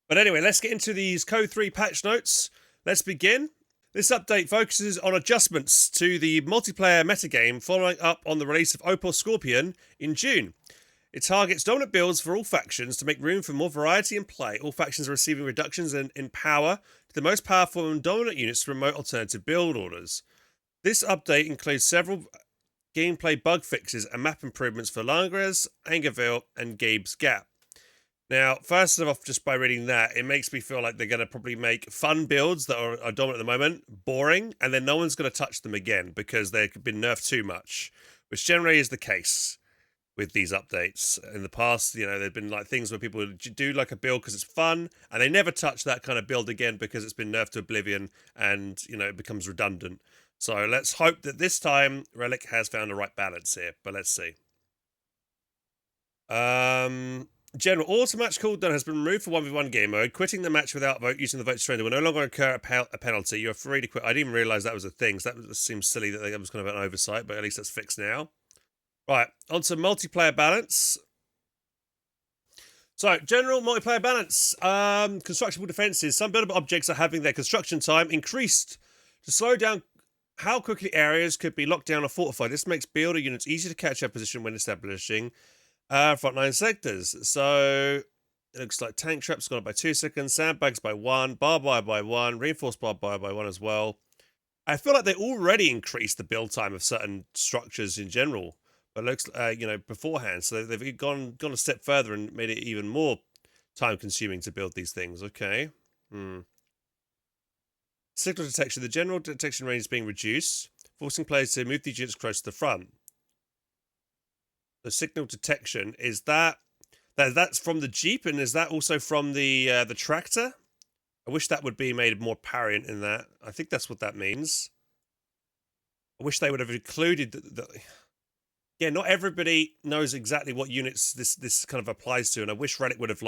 But anyway, let's get into these Code 3 patch notes. Let's begin. This update focuses on adjustments to the multiplayer metagame following up on the release of Opal Scorpion in June. It targets dominant builds for all factions to make room for more variety in play. All factions are receiving reductions in power to the most powerful and dominant units to promote alternative build orders. This update includes several gameplay bug fixes and map improvements for Langres, Angerville, and Gabe's Gap. Now, first off, just by reading that, it makes me feel like they're going to probably make fun builds that are dominant at the moment boring, and then no one's going to touch them again because they've been nerfed too much, which generally is the case with these updates. In the past, there've been like things where people do like a build because it's fun, and they never touch that kind of build again because it's been nerfed to oblivion, and it becomes redundant. So let's hope that this time Relic has found the right balance here, but let's see. General auto-match cooldown has been removed for 1v1 game mode. Quitting the match without vote using the vote surrender will no longer incur a penalty. You're free to quit. I didn't even realise that was a thing, so that seems silly that was kind of an oversight, but at least that's fixed now. Right, on to multiplayer balance. So, general multiplayer balance. Constructible defences. Some buildable objects are having their construction time increased to slow down how quickly areas could be locked down or fortified. This makes builder units easier to catch their position when establishing frontline sectors. So it looks like tank traps gone up by 2 seconds, sandbags by 1, barbed wire by 1, reinforced barbed wire by 1 as well. I feel like they already increased the build time of certain structures in general, but it looks beforehand. So they've gone a step further and made it even more time consuming to build these things. Okay. Signal detection. The general detection range is being reduced, forcing players to move these units close to the front. The signal detection, is that's from the Jeep, and is that also from the tractor? I wish that would be made more apparent in that. I think that's what that means. I wish they would have included yeah, not everybody knows exactly what units this kind of applies to, and I wish Reddit would have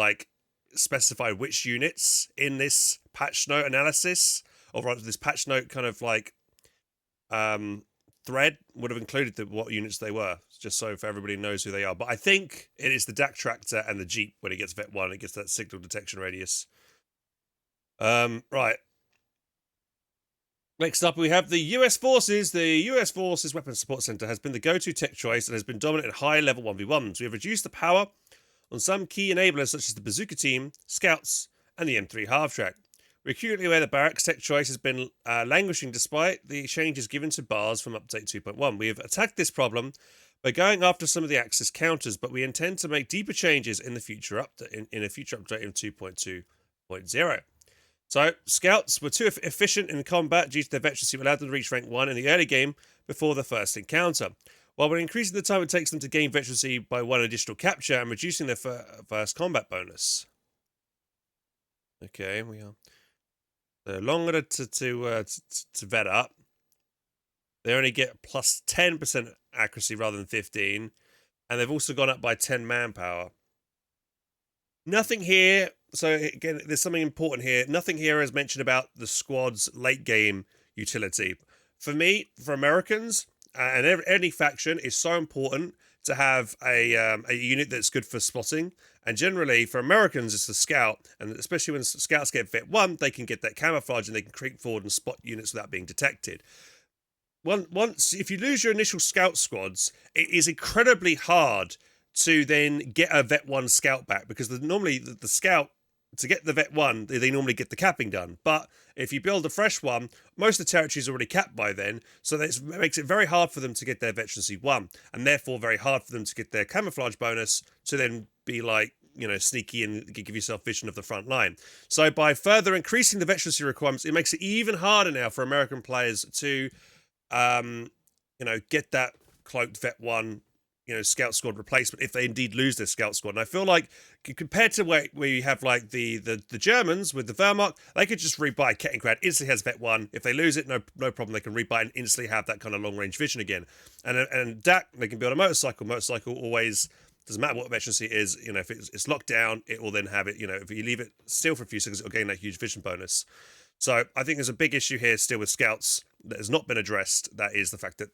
specified which units in this patch note analysis, or rather this patch note kind of thread would have included what units they were, just so if everybody knows who they are. But I think it is the DAC tractor and the Jeep when it gets Vet 1, it gets that signal detection radius. Right. Next up, we have the US Forces. The US Forces Weapons Support Center has been the go-to tech choice and has been dominant in high-level 1v1s. We have reduced the power on some key enablers such as the Bazooka Team, Scouts, and the M3 half-track. We're currently where the barracks tech choice has been languishing despite the changes given to bars from Update 2.1. We have attacked this problem by going after some of the Axis counters, but we intend to make deeper changes in the future update in a future update in 2.2.0. So, Scouts were too efficient in combat due to their veterancy, allowed them to reach rank 1 in the early game before the first encounter. While we're increasing the time it takes them to gain veterancy by 1 additional capture and reducing their first combat bonus. Okay, we are. They're longer to vet up. They only get plus 10% accuracy rather than 15, and they've also gone up by 10 manpower. Nothing here. So again, there's something important here. Nothing here is mentioned about the squad's late game utility. For me, for Americans, and any faction, is so important to have a unit that's good for spotting. And generally, for Americans, it's the Scout. And especially when Scouts get Vet 1, they can get that camouflage and they can creep forward and spot units without being detected. Once, if you lose your initial Scout squads, it is incredibly hard to then get a Vet 1 Scout back, because normally the Scout, to get the Vet 1, they normally get the capping done. But if you build a fresh one, most of the territory is already capped by then, so that makes it very hard for them to get their Veterancy 1, and therefore very hard for them to get their camouflage bonus to then be sneaky and give yourself vision of the front line. So by further increasing the veterancy requirements, it makes it even harder now for American players to, get that cloaked Vet 1 Scout squad replacement if they indeed lose their Scout squad. And I feel like compared to where you have like the Germans with the Wehrmacht, they could just rebuy Kettengrad, instantly has Vet 1. If they lose it, no problem, they can rebuy and instantly have that kind of long range vision again. And DAC, they can build a motorcycle. Motorcycle always doesn't matter what veterancy it is, if it's locked down, it will then have it, if you leave it still for a few seconds, it'll gain that huge vision bonus. So I think there's a big issue here still with Scouts that has not been addressed. That is the fact that,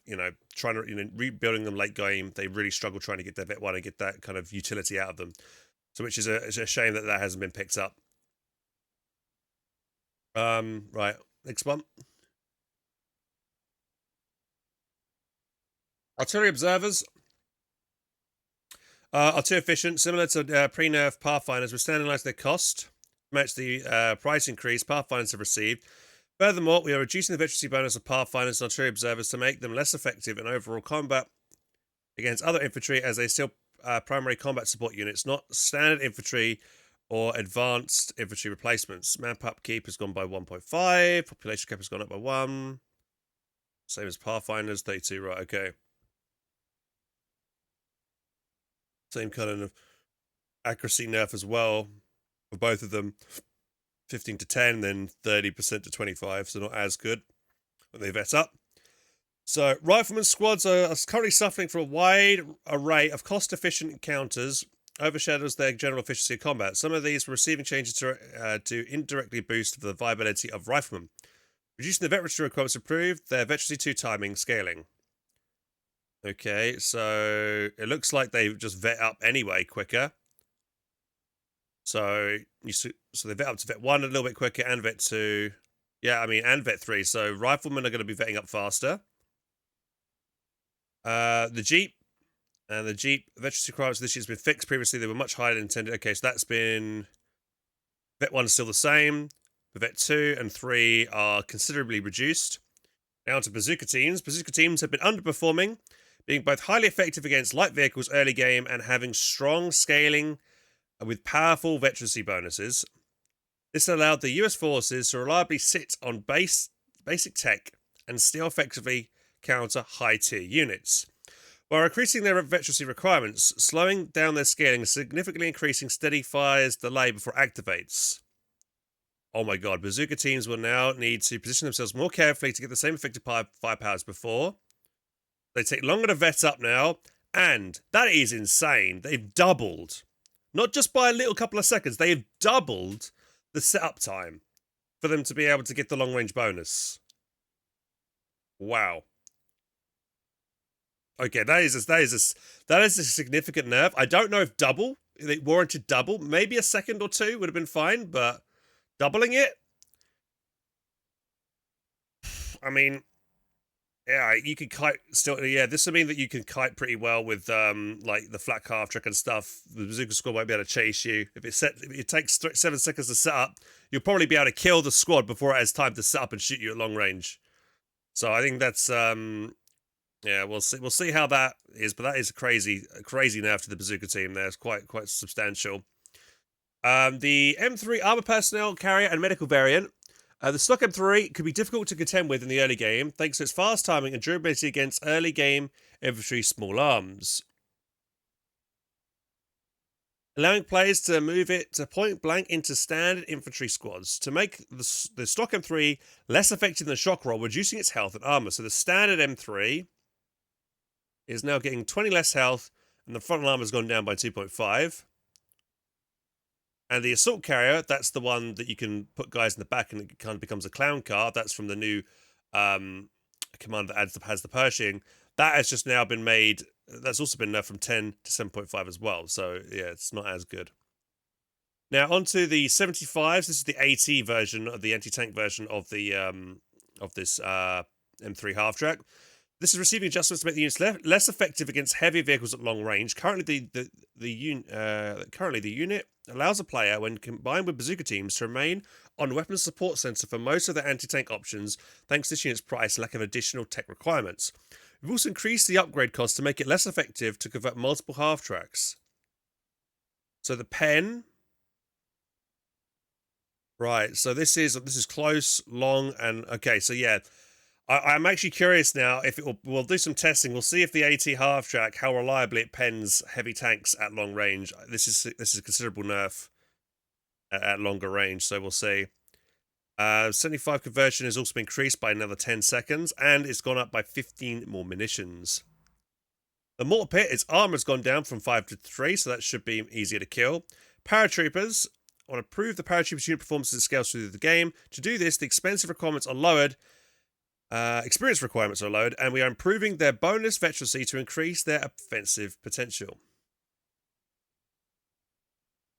trying to, rebuilding them late game, they really struggle trying to get their Vet 1 and get that kind of utility out of them. So which is a shame that hasn't been picked up. Right. Next one. Artillery observers are too efficient, similar to pre-nerf Pathfinders, with standardizing their cost to match the price increase Pathfinders have received. Furthermore, we are reducing the veterancy bonus of Pathfinders and artillery observers to make them less effective in overall combat against other infantry, as they still primary combat support units, not standard infantry or advanced infantry replacements. Manpower upkeep has gone by 1.5. Population cap has gone up by 1. Same as Pathfinders, 32. Right, okay. Same kind of accuracy nerf as well for both of them. 15 to 10, then 30% to 25, so not as good when they vet up. So, rifleman squads are currently suffering from a wide array of cost-efficient encounters, overshadows their general efficiency of combat. Some of these were receiving changes to indirectly boost the viability of riflemen. Reducing the veterancy requirements improved their veterancy 2 timing scaling. Okay, so it looks like they just vet up anyway quicker. So they vet up to vet 1 a little bit quicker, and vet 2. Yeah, I mean, and vet 3. So riflemen are going to be vetting up faster. The Jeep and the Jeep veterancy requirements this year has been fixed. Previously, they were much higher than intended. Okay, so that's been vet 1 is still the same. But vet 2 and 3 are considerably reduced. Now to bazooka teams. Bazooka teams have been underperforming, being both highly effective against light vehicles early game and having strong scaling with powerful veterancy bonuses. This allowed the US forces to reliably sit on basic tech and still effectively counter high-tier units. While increasing their veterancy requirements, slowing down their scaling and significantly increasing steady fire's delay before activates. Oh my god, bazooka teams will now need to position themselves more carefully to get the same effective firepower as before. They take longer to vet up now, and that is insane. They've doubled. Not just by a little couple of seconds, they have doubled the setup time for them to be able to get the long range bonus. Wow. Okay, that is a significant nerf. I don't know if it warranted double. Maybe a second or two would have been fine, but doubling it? I mean, yeah, you can kite still. Yeah, this will mean that you can kite pretty well with like the flat calf trick and stuff. The bazooka squad won't be able to chase you. If it takes 7 seconds to set up, you'll probably be able to kill the squad before it has time to set up and shoot you at long range. So I think that's yeah, we'll see how that is, but that is a crazy nerf to the bazooka team there. It's quite substantial. The M3 armor personnel carrier and medical variant. The stock M3 could be difficult to contend with in the early game, thanks to its fast timing and durability against early game infantry small arms, allowing players to move it to point blank into standard infantry squads to make the stock M3 less effective than shock roll, reducing its health and armor. So the standard M3 is now getting 20 less health, and the frontal armor has gone down by 2.5. And the assault carrier, that's the one that you can put guys in the back and it kind of becomes a clown car. That's from the new command that has the Pershing. That has just now been made. That's also been nerfed from 10 to 7.5 as well. So yeah, it's not as good. Now onto the 75s. This is the AT version of the anti-tank version of the of this M3 half track. This is receiving adjustments to make the units less effective against heavy vehicles at long range. Currently, the unit allows a player, when combined with bazooka teams, to remain on weapons support center for most of their anti-tank options, thanks to this unit's price and lack of additional tech requirements. We've also increased the upgrade cost to make it less effective to convert multiple half tracks. So the pen, right? So this is close, long, and okay. So yeah. I'm actually curious now if we'll do some testing. We'll see if the AT half track, how reliably it pens heavy tanks at long range. This is a considerable nerf at longer range, so we'll see. 75 conversion has also been increased by another 10 seconds, and it's gone up by 15 more munitions. The mortar pit, its armor's gone down from 5 to 3, so that should be easier to kill. Paratroopers, I want to prove the paratroopers unit performance as it scales through the game. To do this, the expensive requirements are lowered. Experience requirements are lowered, and we are improving their bonus veterancy to increase their offensive potential.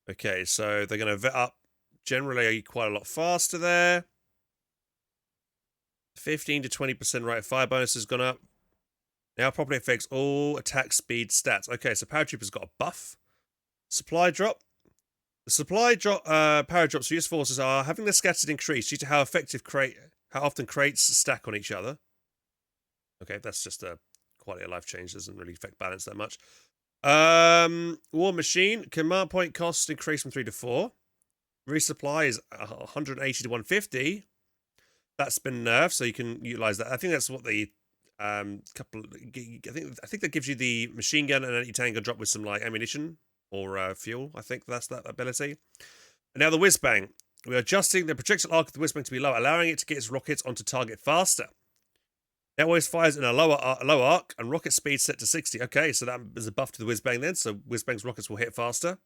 Okay, so they're going to vet up generally quite a lot faster there. 15 to 20% rate of fire bonus has gone up. Now properly affects all attack speed stats. Okay, so Paratrooper's got a buff. Supply drop. The supply drop paradrops for US forces are having their scattered increase due to how often crates stack on each other. Okay, that's just a quality of life change. Doesn't really affect balance that much. War Machine command point costs increase from 3 to 4. Resupply is 180 to 150. That's been nerfed, so you can utilize that. I think that's what the I think that gives you the machine gun and anti-tank drop with some like ammunition or fuel. I think that's that ability. And now the whiz bang. We are adjusting the projectile arc of the whiz bang to be lower, allowing it to get its rockets onto target faster. Now always fires in a low arc and rocket speed set to 60. Okay, so that is a buff to the whiz bang then. So whiz bang's rockets will hit faster.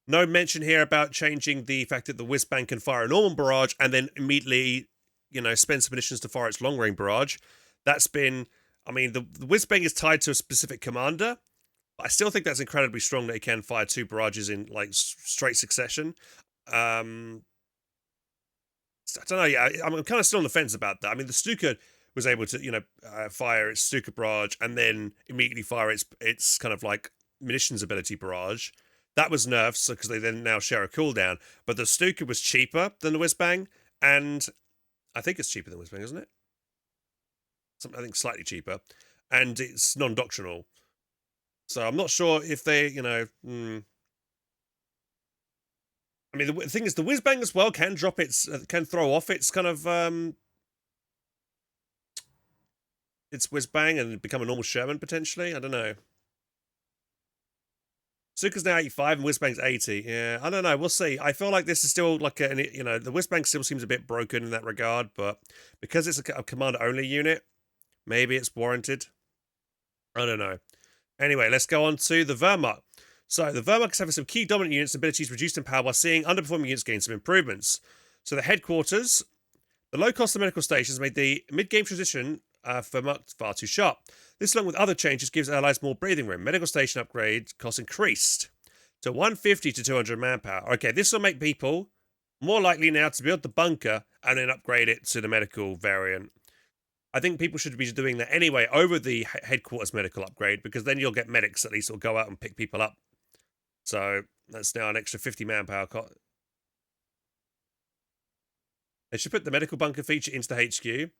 No mention here about changing the fact that the whiz bang can fire a normal barrage and then immediately, spend some munitions to fire its long range barrage. That's been, the whiz bang is tied to a specific commander, but I still think that's incredibly strong that it can fire 2 barrages in like straight succession. I don't know. Yeah, I'm kind of still on the fence about that. The Stuka was able to, fire its Stuka barrage and then immediately fire its kind of like munitions ability barrage. That was nerfed, so because they then now share a cooldown. But the Stuka was cheaper than the whiz bang, and I think it's cheaper than whiz bang, isn't it? I think slightly cheaper, and it's non-doctrinal. So I'm not sure if they, the thing is, the whiz bang as well can drop can throw off its kind of its whiz bang and become a normal Sherman potentially. I don't know. Stuka's now 85 and whiz bang's 80. Yeah, I don't know. We'll see. I feel like this is still like the whiz bang still seems a bit broken in that regard, but because it's a commander only unit, maybe it's warranted. I don't know. Anyway, let's go on to the Wehrmacht. So the Wehrmacht is having some key dominant units' abilities reduced in power while seeing underperforming units gain some improvements. So the headquarters, the low cost of medical stations made the mid-game transition for Wehrmacht far too sharp. This, along with other changes, gives allies more breathing room. Medical station upgrade costs increased to 150 to 200 manpower. Okay, this will make people more likely now to build the bunker and then upgrade it to the medical variant. I think people should be doing that anyway over the headquarters medical upgrade, because then you'll get medics at least will go out and pick people up. So that's now an extra 50 manpower. They should put the medical bunker feature into the HQ.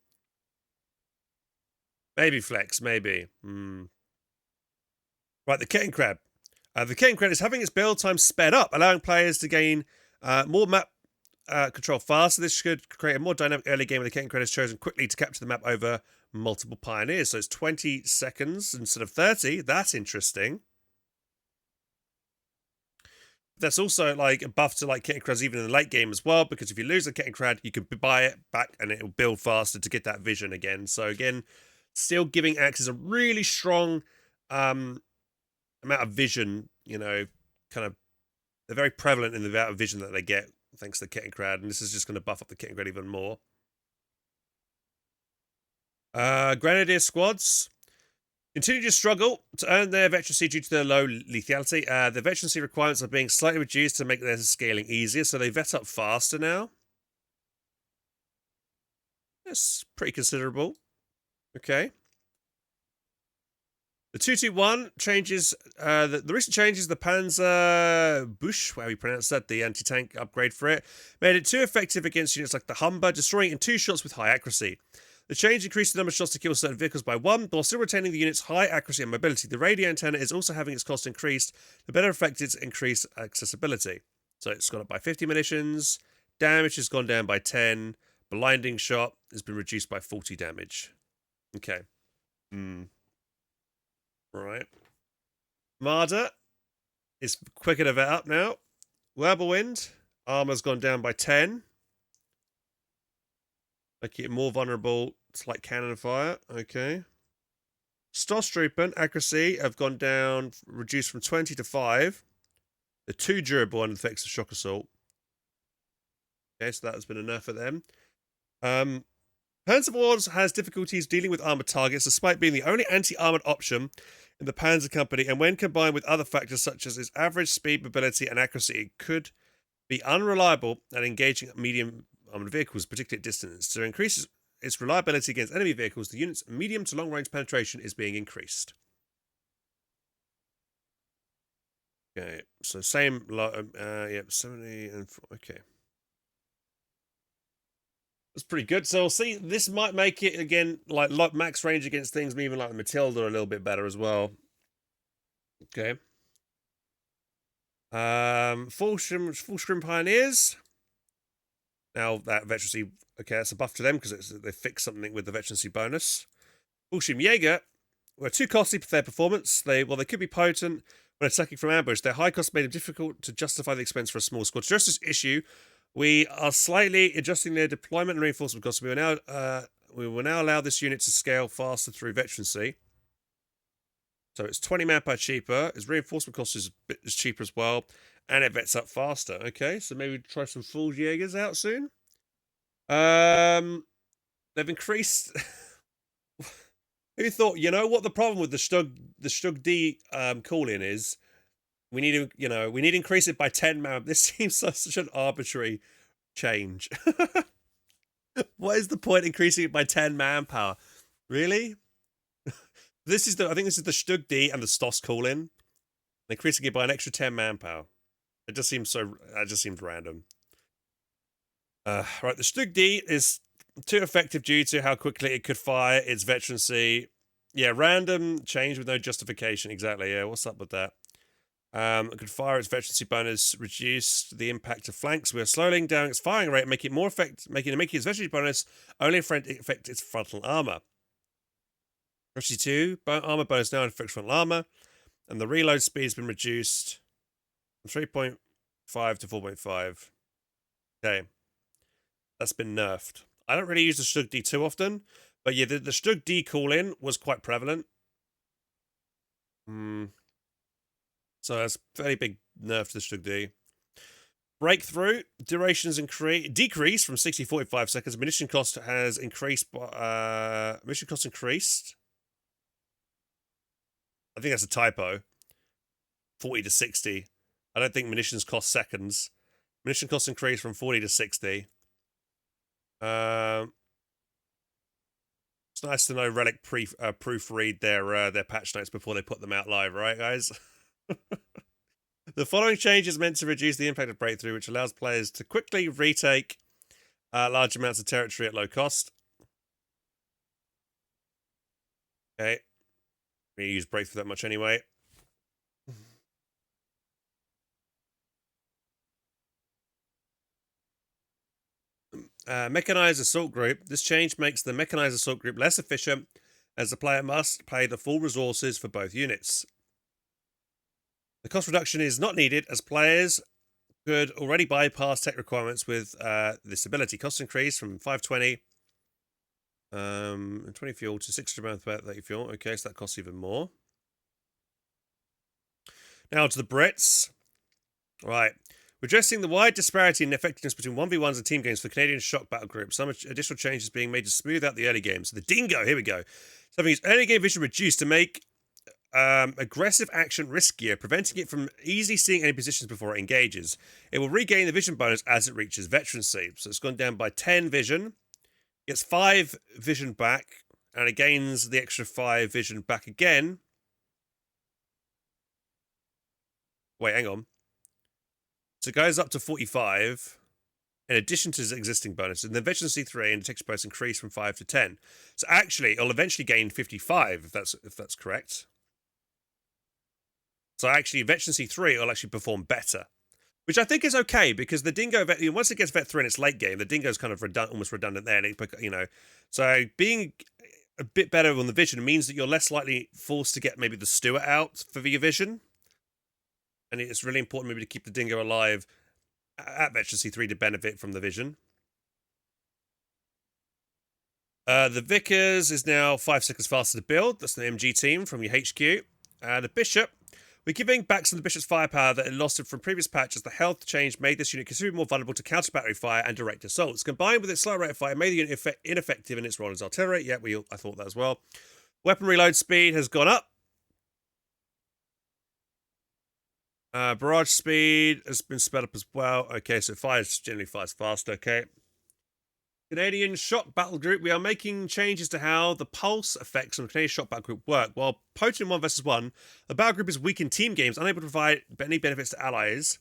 Maybe flex, maybe. Right, the Kitten Crab. The Kitten Crab is having its build time sped up, allowing players to gain more map control faster. This should create a more dynamic early game where the Kitten Crab is chosen quickly to capture the map over multiple pioneers. So it's 20 seconds instead of 30. That's interesting. That's also like a buff to like Kitten Crabs even in the late game as well, because if you lose the Kitten Crab, you can buy it back and it will build faster to get that vision again. So again, still giving Axis a really strong amount of vision, kind of, they're very prevalent in the amount of vision that they get thanks to the Kitten Crab, and this is just going to buff up the Kitten Crab even more. Grenadier squads continue to struggle to earn their veterancy due to their low lethality. The veterancy requirements are being slightly reduced to make their scaling easier, so they vet up faster now. That's pretty considerable. Okay. The 221 changes, the recent changes, the Panzer Bush, how you pronounce that, the anti-tank upgrade for it, made it too effective against units like the Humber, destroying it in 2 shots with high accuracy. The change increased the number of shots to kill certain vehicles by 1, while still retaining the unit's high accuracy and mobility. The radio antenna is also having its cost increased to better affect its increased accessibility. So it's gone up by 50 munitions, damage has gone down by 10, blinding shot has been reduced by 40 damage. Okay. Right. Marder is quicker to vet up now. Wirbelwind, armor's gone down by 10. Making it more vulnerable to like cannon fire. Okay. Stormtrooper accuracy have gone down, reduced from 20 to 5. They're too durable under the effects of shock assault. Okay, so that has been a nerf for them. Panzer Wars has difficulties dealing with armored targets, despite being the only anti-armored option in the Panzer Company, and when combined with other factors such as its average speed, mobility, and accuracy, it could be unreliable at engaging medium armored vehicles, particularly at distance. To increase its reliability against enemy vehicles, the unit's medium to long range penetration is being increased. Okay, so same, yep, 70 and okay. That's pretty good. So we'll see. This might make it again like max range against things, even like the Matilda, a little bit better as well. Okay. Full scrim pioneers. Now that veterancy, okay, that's a buff to them because they fixed something with the veterancy bonus. Full scrim Jaeger were too costly for their performance. They could be potent when attacking from ambush. Their high cost made it difficult to justify the expense for a small squad. To address this issue, we are slightly adjusting their deployment and reinforcement costs. We will now allow this unit to scale faster through veterancy. So it's 20 manpower cheaper. Its reinforcement cost is cheaper as well, and it vets up faster. Okay, so maybe try some full Jaegers out soon. They've increased. Who thought? You know what the problem with the Stug D call-in is? We need to increase it by 10 man. This seems like such an arbitrary change. What is the point increasing it by 10 manpower? Really? I think this is the Stug D and the Stoss call-in. Increasing it by an extra 10 manpower. It just seems random. Right, the Stug D is too effective due to how quickly it could fire its veterancy. Yeah, random change with no justification. Exactly, yeah, what's up with that? It could fire its veterancy bonus, reduce the impact of flanks. We are slowing down its firing rate, making its veterancy bonus only affect its frontal armor. Veterancy 2, armor bonus now affects frontal armor, and the reload speed has been reduced from 3.5 to 4.5. Okay. That's been nerfed. I don't really use the Stug D too often, but yeah, the Stug D call-in was quite prevalent. So that's a fairly big nerf to the Stug D. Breakthrough durations decreased from 60 to 45 seconds. Munition cost has increased. Munition cost increased. I think that's a typo. 40 to 60. I don't think munitions cost seconds. Munition cost increased from 40 to 60. It's nice to know Relic proofread their patch notes before they put them out live, right, guys? The following change is meant to reduce the impact of breakthrough, which allows players to quickly retake large amounts of territory at low cost. Okay. We use breakthrough that much anyway. Mechanized Assault Group. This change makes the Mechanized Assault Group less efficient, as the player must pay the full resources for both units. The cost reduction is not needed, as players could already bypass tech requirements with this ability. Cost increase from 520 20 fuel to 600 about 30 fuel. Okay, so that costs even more. Now to the Brits. Right. Redressing the wide disparity in effectiveness between 1v1s and team games for Canadian shock battle groups. Some additional changes being made to smooth out the early games. So the Dingo, here we go. So having its early game vision reduced to make aggressive action riskier, preventing it from easily seeing any positions before it engages. It will regain the vision bonus as it reaches veterancy. So it's gone down by 10 vision. It gets 5 vision back, and it gains the extra 5 vision back again. Wait, hang on. So it goes up to 45, in addition to its existing bonus, and then veterancy 3 and detection bonus increase from 5 to 10. So actually, it'll eventually gain 55 if that's correct. So actually, veterancy 3 will actually perform better, which I think is okay, because the Dingo, once it gets vet 3 in its late game, the Dingo's kind of almost redundant there. And so being a bit better on the vision means that you're less likely forced to get maybe the Stewart out for your vision. And it's really important maybe to keep the Dingo alive at veterancy 3 to benefit from the vision. The Vickers is now 5 seconds faster to build. That's the MG team from your HQ. The Bishop. We're giving back some of the Bishop's firepower that it lost from previous patches. The health change made this unit considerably more vulnerable to counter battery fire and direct assaults. Combined with its slow rate of fire, made the unit ineffective in its role as artillery. Yeah, I thought that as well. Weapon reload speed has gone up. Barrage speed has been sped up as well. Okay, so generally fires faster. Okay. Canadian Shock Battle Group. We are making changes to how the pulse effects on the Canadian Shock Battle Group work. While potent 1 versus 1, the battle group is weak in team games, unable to provide any benefits to allies.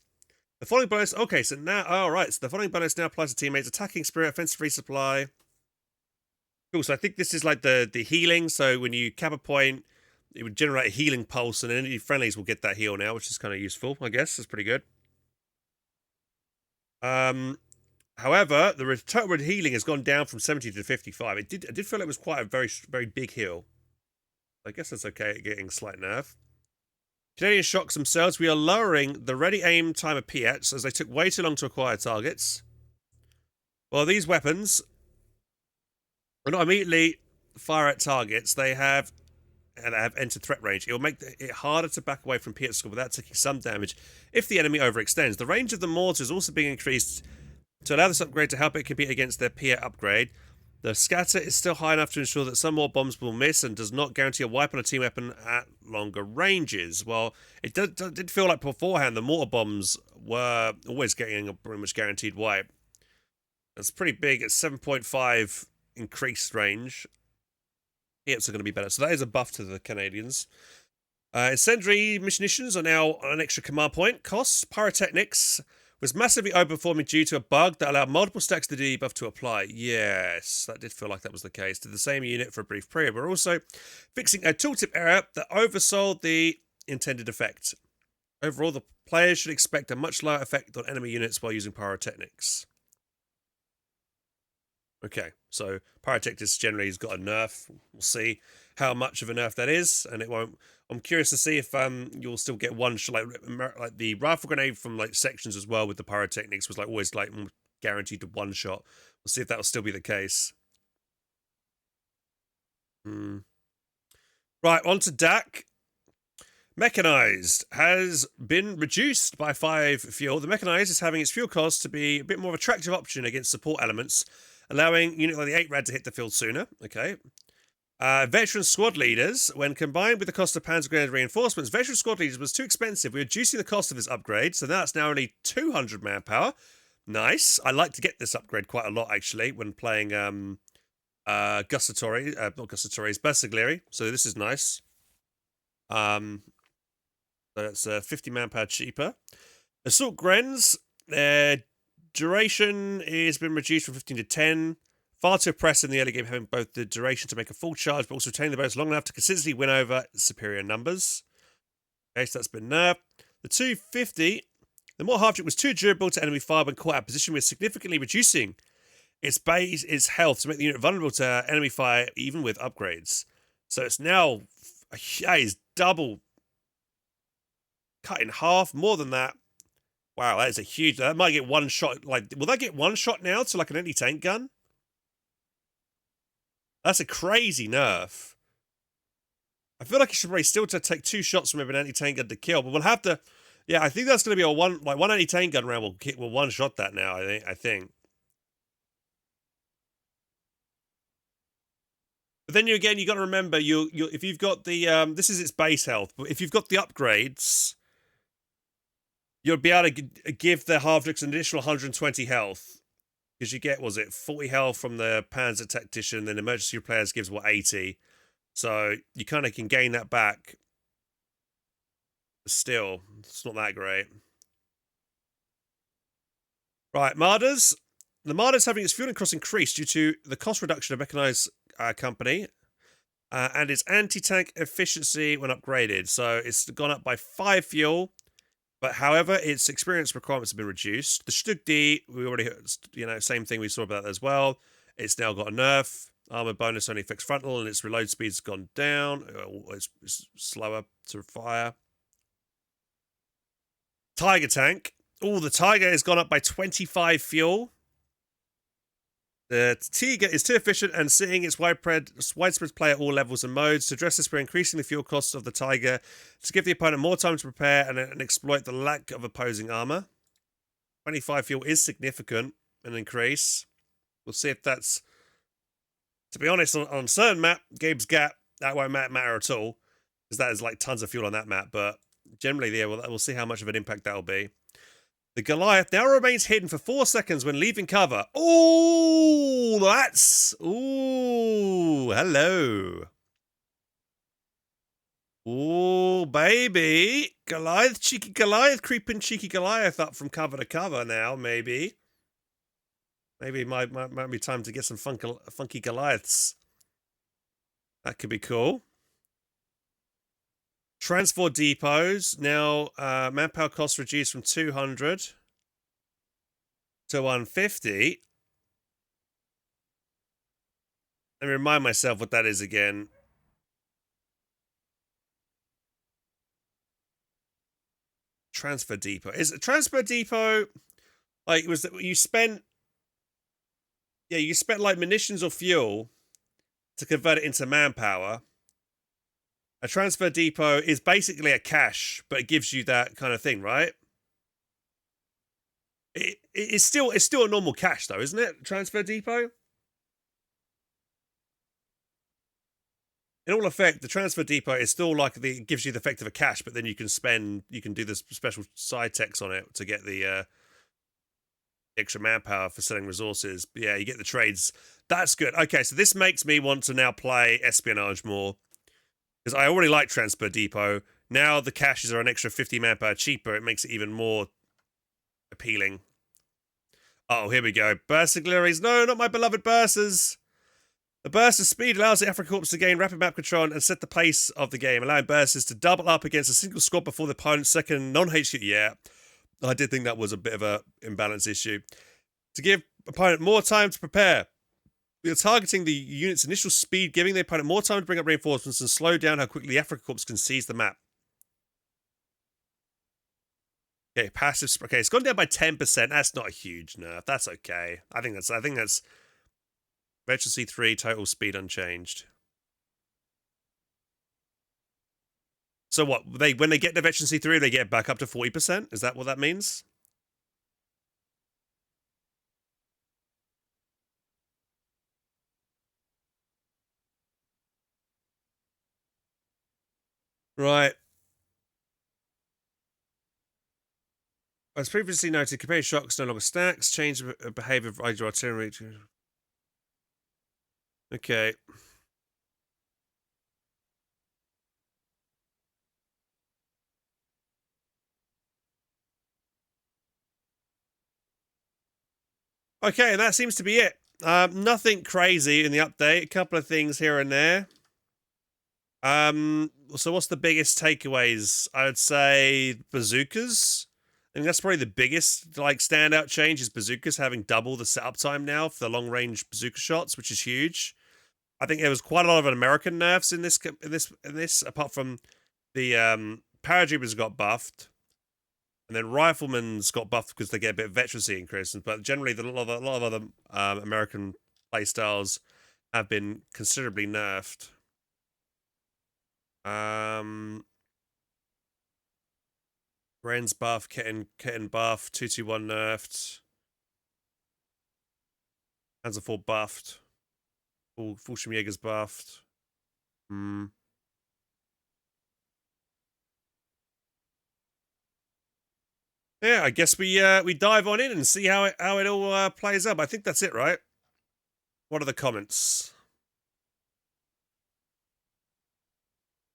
The following bonus. Okay, so now. Alright, so the following bonus now applies to teammates: attacking spirit, offensive resupply. Cool, so I think this is like the healing. So when you cap a point, it would generate a healing pulse, and any friendlies will get that heal now, which is kind of useful, I guess. That's pretty good. However, the total healing has gone down from 70 to 55. I did feel it was quite a very big heal. I guess that's okay at getting slight nerf. Canadian Shocks themselves, we are lowering the ready aim time of PX as they took way too long to acquire targets. Well, these weapons will not immediately fire at targets. They have entered threat range. It will make it harder to back away from PX without taking some damage if the enemy overextends. The range of the mortar is also being increased to allow this upgrade to help it compete against their peer upgrade. The scatter is still high enough to ensure that some more bombs will miss and does not guarantee a wipe on a team weapon at longer ranges. Well, it did feel like beforehand the mortar bombs were always getting a pretty much guaranteed wipe. That's pretty big. It's 7.5 increased range. Hits are going to be better. So that is a buff to the Canadians. Incendiary munitions are now on an extra command point. Costs. Pyrotechnics was massively overperforming due to a bug that allowed multiple stacks of the debuff to apply. Yes, that did feel like that was the case. To the same unit for a brief period. We're also fixing a tooltip error that oversold the intended effect. Overall, the players should expect a much lower effect on enemy units while using pyrotechnics. Okay, so pyrotechnics generally has got a nerf. We'll see how much of a nerf that is, and it won't. I'm curious to see if you'll still get one shot, like the rifle grenade from like sections as well with the pyrotechnics was like always like guaranteed to one shot. We'll see if that will still be the case. Right, on to DAC. Mechanized has been reduced by 5 fuel. The Mechanized is having its fuel cost to be a bit more attractive option against support elements, allowing units like the 8 Rad to hit the field sooner. Okay. Veteran squad leaders, when combined with the cost of Panzer Grenade reinforcements, veteran squad leaders was too expensive. We're reducing the cost of this upgrade, so that's now only 200 manpower. Nice. I like to get this upgrade quite a lot, actually, when playing Gustatory, not Gustatories, Bersaglieri. So this is nice. So it's 50 manpower cheaper. Assault Grens, their duration has been reduced from 15 to 10. Far too oppressive in the early game, having both the duration to make a full charge, but also retaining the bonus long enough to consistently win over superior numbers. Okay, so that's been nerfed. The 250, the more half-trick was too durable to enemy fire when caught out of position, with significantly reducing its health to make the unit vulnerable to enemy fire, even with upgrades. So it's now is double, cut in half, more than that. Wow, that is a huge. That might get one shot. Like, will that get one shot now to like an anti-tank gun? That's a crazy nerf. I feel like it should probably still take 2 shots from an anti-tank gun to kill, but we'll have to. Yeah, I think that's going to be a one anti-tank gun round. Will one shot that now. I think. But then you got to remember if you've got the this is its base health, but if you've got the upgrades, you'll be able to give the half-tricks an additional 120 health. Because you get, was it 40 health from the Panzer Tactician, then emergency repairs gives, 80? So you kind of can gain that back. But still, it's not that great. Right, Marder's. The Marder's having its fueling cost increased due to the cost reduction of Mechanized Company and its anti-tank efficiency when upgraded. So it's gone up by 5 fuel. But however, its experience requirements have been reduced. The Stug D, we already, same thing we saw about that as well. It's now got a nerf. Armor bonus only fixed frontal, and its reload speed's gone down. It's slower to fire. Tiger tank. Oh, the Tiger has gone up by 25 fuel. The Tiger is too efficient and seeing its widespread play at all levels and modes. To address this, we're increasing the fuel costs of the Tiger to give the opponent more time to prepare and exploit the lack of opposing armor. 25 fuel is significant, an increase. We'll see if that's... To be honest, on certain map, Gabe's Gap, that won't matter at all, because that is like tons of fuel on that map, but generally, yeah, we'll see how much of an impact that'll be. The Goliath now remains hidden for 4 seconds when leaving cover. Oh, that's... Ooh, hello. Oh, baby. Goliath, cheeky Goliath, creeping cheeky Goliath up from cover to cover now, maybe. Maybe it might be time to get some funky Goliaths. That could be cool. Transport depots. Now, manpower costs reduced from 200 to 150. Let me remind myself what that is again. Transfer depot. Is a transfer depot like was that you spent? Yeah, you spent like munitions or fuel to convert it into manpower. A transfer depot is basically a cache, but it gives you that kind of thing, right? It's still a normal cache though, isn't it? Transfer depot. In all effect, the transfer depot is still like it gives you the effect of a cache, but then you can do this special side text on it to get the extra manpower for selling resources. But yeah, you get the trades. That's good. Okay, so this makes me want to now play espionage more because I already like transfer depot. Now the caches are an extra 50 manpower cheaper. It makes it even more appealing. Oh, here we go. Burst auxiliaries. No, not my beloved bursters. The burster's speed allows the Afrikakorps to gain rapid map control and set the pace of the game, allowing bursters to double up against a single squad before the opponent's second non-HQ. Yeah, I did think that was a bit of a imbalance issue. To give opponent more time to prepare. We are targeting the unit's initial speed, giving the opponent more time to bring up reinforcements and slow down how quickly the Afrikakorps can seize the map. Okay, passive. Okay, it's gone down by 10%. That's not a huge nerf. That's okay. I think that's Veteran C3, total speed unchanged. So what? When they get to Veteran C3, they get back up to 40%? Is that what that means? Right. As previously noted, compare shocks no longer stacks, change behavior of either artillery. Okay. Okay, and that seems to be it. Nothing crazy in the update. A couple of things here and there. So what's the biggest takeaways? I would say bazookas. I think that's probably the biggest like standout change is bazookas having double the setup time now for the long range bazooka shots, which is huge. I think there was quite a lot of American nerfs in this. Apart from the paratroopers got buffed, and then riflemen's got buffed because they get a bit of veterancy increase. But generally, a lot of other American playstyles have been considerably nerfed. Ren's buff, Kitten buff, 221 nerfed. Hands 4 buffed. Full Jäger's buffed. Yeah, I guess we dive on in and see how it all plays up. I think that's it, right? What are the comments?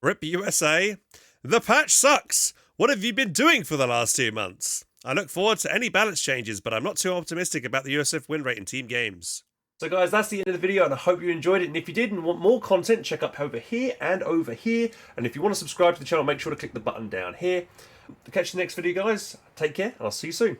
RIP USA. The patch sucks. What have you been doing for the last 2 months? I look forward to any balance changes, but I'm not too optimistic about the USF win rate in team games. So guys, that's the end of the video, and I hope you enjoyed it. And if you did and want more content, check up over here and over here. And if you want to subscribe to the channel, make sure to click the button down here. Catch you in the next video, guys. Take care, and I'll see you soon.